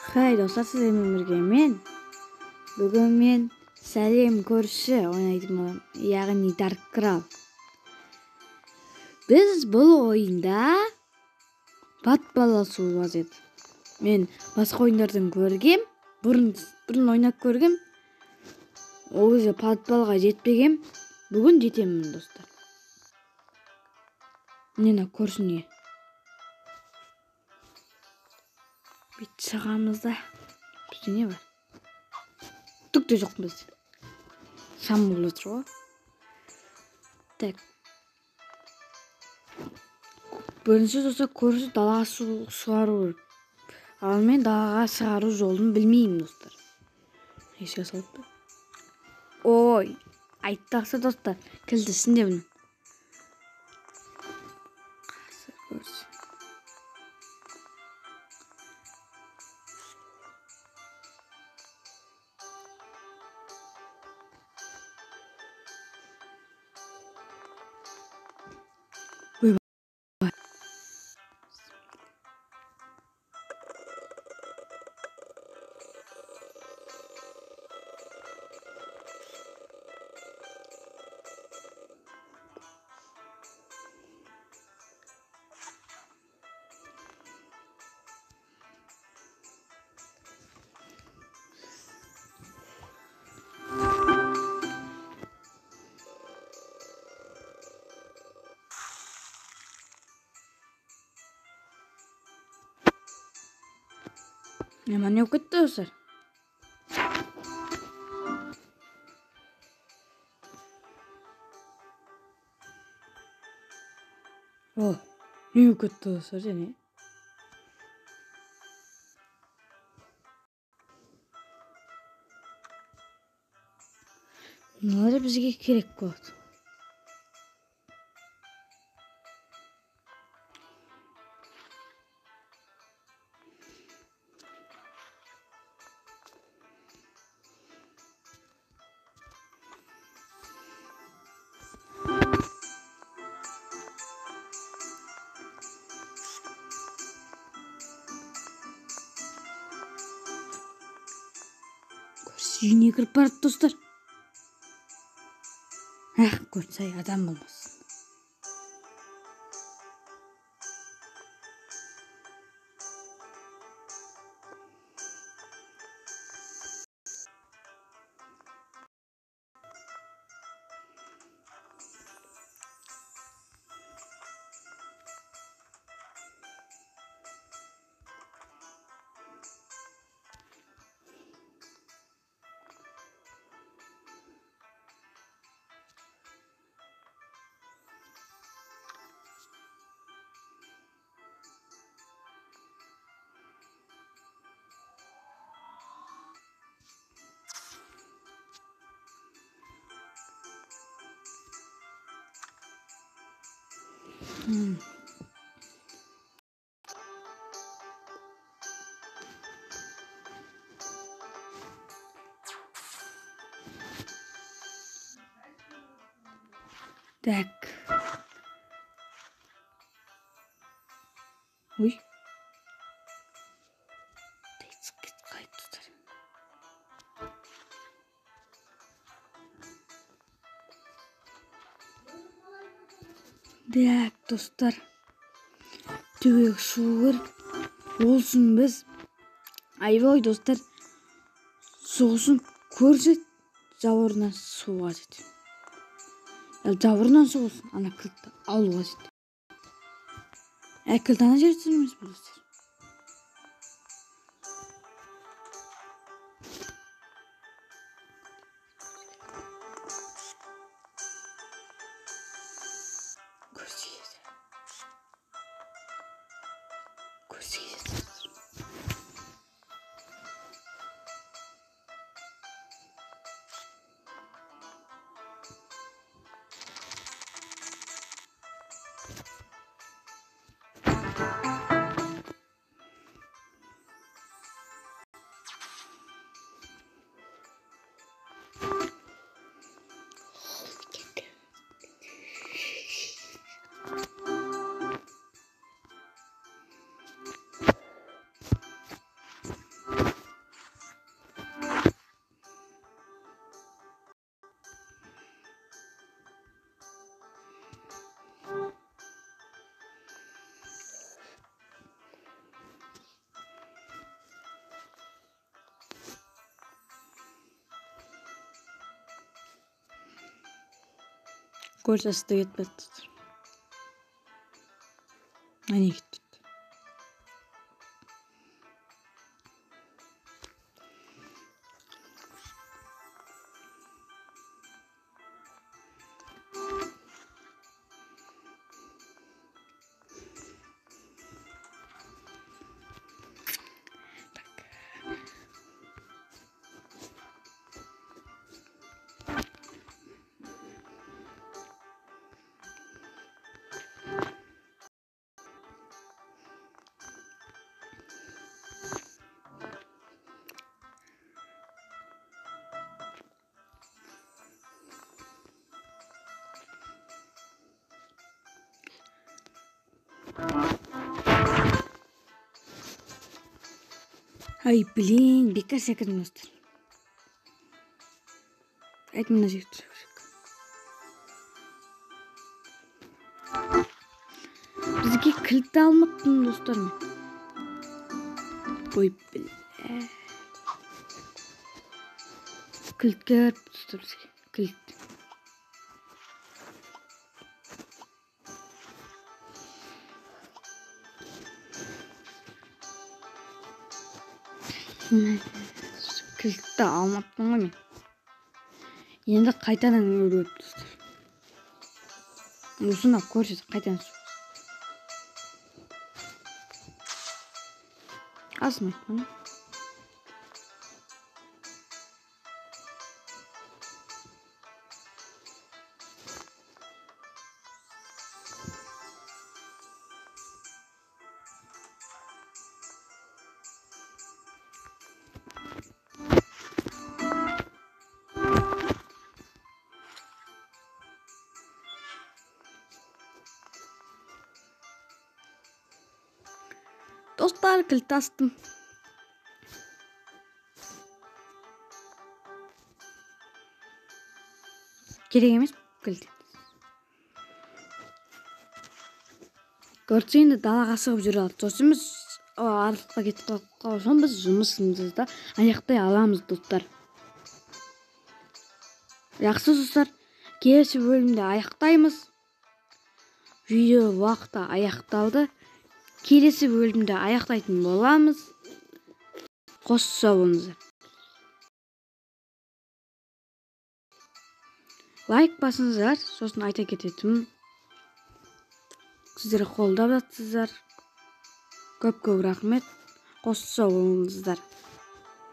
Hay dostlar, sizlerle birge Bugün men Salim көрші ойнайтын болам, яғни Dark Kral. Biz бұл ойында батпаласу еді. Мен басқа ойындардан көргем, бұрын ойнап көргем. Ол кезде батпалға жетпегем. Бүгін жетемін достар. Мені көрсін. Бит шығамызда. Бізде не бар? Түк те жоқ бізде. Шам болып жатыр ғой. Так. Бірінші достар, көрші далаға шығару керек. Ал мен далаға шығару жолын білмеймін достар. Еске салып па? Ой, айттақсы достар, кілтісінде бұны. Hemen yok etti dostlar. Oh, ne yok etti dostlar seni? Bunlar bizge gerek oldu. Үйіне кіріп барады достар. Көрсай адам болмасын. Tak. Uy. Kayıt tutar. Tak dostlar. Tüyük şuur. Olsun biz. Ayvoy dostlar. Soğusun. Көрші жауырынан суға жетеді. Жауырынан соғылсын, ана кілтті алуға жетеді. Кілт ана жерде тұрмыз бұл достар. Көрсесі де кетпеді достар. Әне кетті. Ай, блин, бекер секірдім достар. Айт мына жерге тұру керек. Бізге кілтті алмаппын достар мен. Ой, бля. Кілт керек достар бізге. Кілт. Кілтті алмаппын ғой мен. Енді қайтадан өріп достар. Осыны көрсет қайтадан су. Асмайтпын. Dostlar kілт астым. Керек емес кілт. Көрсе енді далаға шығып жүре алды. Сосын біз арқылыққа кетіп қалсам біз жұмысымызды да аяқтай аламыз достар. Жақсы достар, келесі бөлімде аяқтаймыз. Видео уақыты аяқталды. Келесі бөлімде аяқтайтын боламыз. Қоса болыңыздар. Лайк басыңыздар, сосын айта кететім. Сіздер қолдап жатсыздар. Көп рахмет. Қоса болыңыздар.